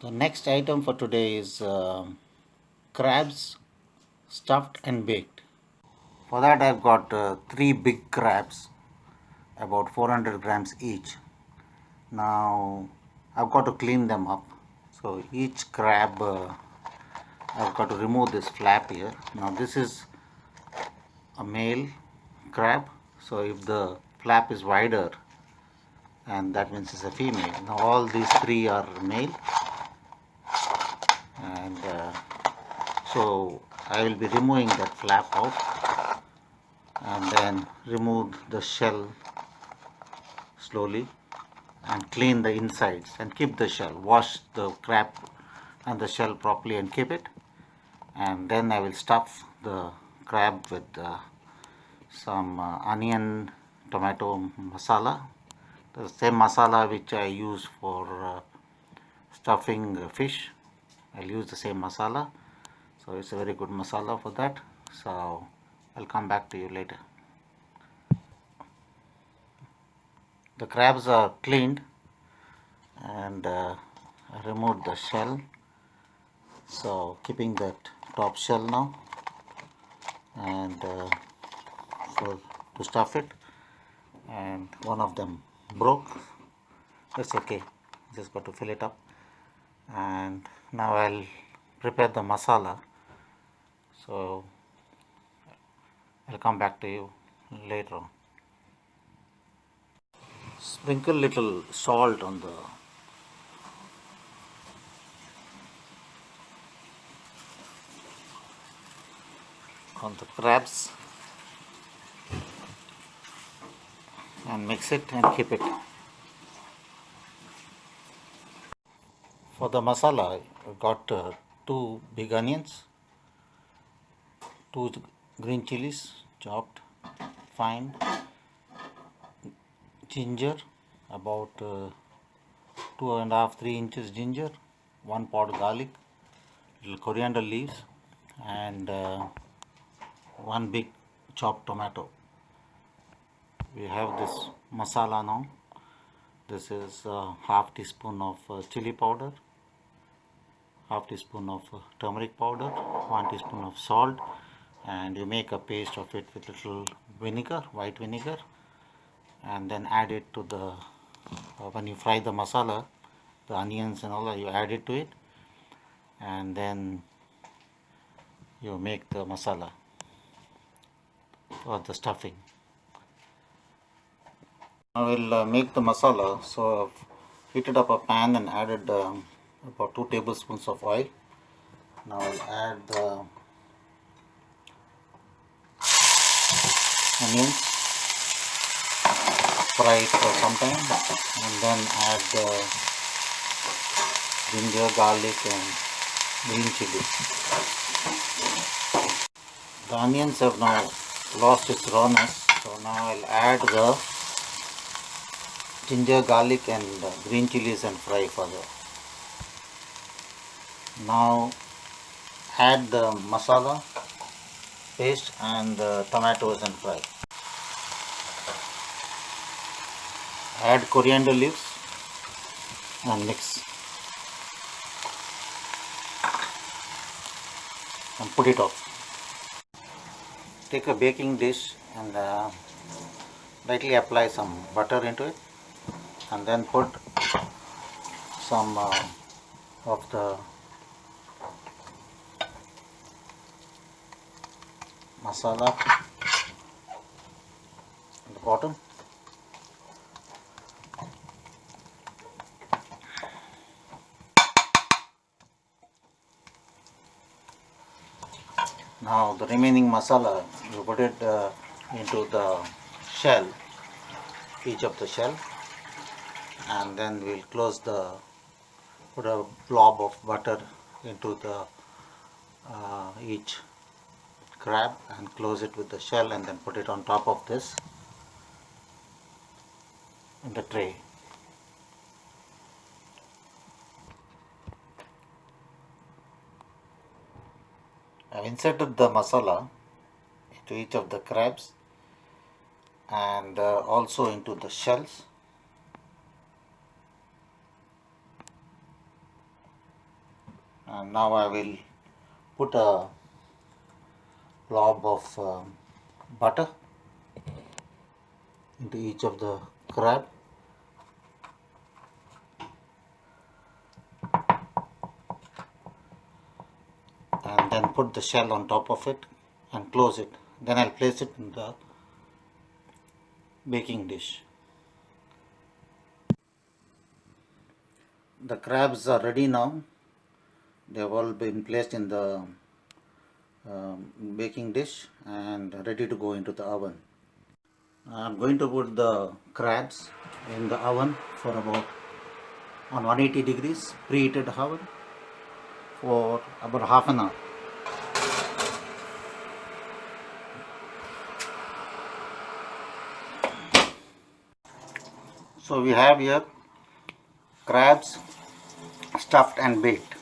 The next item for today is crabs stuffed and baked. For that I've got three big crabs, about 400 grams each. Now I've got to clean them up. So each crab, I've got to remove this flap here. Now this is a male crab, so if the flap is wider, and that means it's a female. Now all these three are male, and so I will be removing that flap out and then remove the shell slowly and clean the insides and keep the shell. Wash the crab and the shell properly and keep it, and then I will stuff the crab with some onion tomato masala, the same masala which I use for stuffing fish. I'll use the same masala, so it's a very good masala for that. So I'll come back to you later. The crabs are cleaned and I removed the shell, so keeping that top shell now, and so to stuff it, and one of them broke. That's okay, just got to fill it up. And now I'll prepare the masala, so I'll come back to you later on. Sprinkle little salt on the crabs and mix it and keep it. For the masala, I got two big onions, two green chilies chopped fine, ginger, about 2.5–3 inches ginger, 1 pod garlic, little coriander leaves, and one big chopped tomato. We have this masala now. This is half teaspoon of chili powder, half teaspoon of turmeric powder, 1 teaspoon of salt, and you make a paste of it with little vinegar, white vinegar, and then add it to the when you fry the masala, the onions and all that, you add it to it, and then you make the masala or the stuffing. I will make the masala. So I've heated up a pan and added about 2 tablespoons of oil. Now I'll add the onions, fry it for some time, and then add the ginger, garlic, and green chili. The onions have now lost its rawness, so now I'll add the ginger, garlic, and green chilies and fry further. Now add the masala paste and the tomatoes and fry. Add coriander leaves and mix and put it off. Take a baking dish and lightly apply some butter into it, and then put some of the masala at the bottom. Now the remaining masala, you put it into the shell, each of the shell, and then we'll put a blob of butter into the each crab and close it with the shell, and then put it on top of this in the tray. I've inserted the masala into each of the crabs and also into the shells. And now I will put a blob of butter into each of the crab. And then put the shell on top of it and close it. Then I'll place it in the baking dish. The crabs are ready now. They have all been placed in the baking dish and ready to go into the oven. I'm going to put the crabs in the oven for about on 180 degrees preheated oven for about half an hour. So we have here crabs stuffed and baked.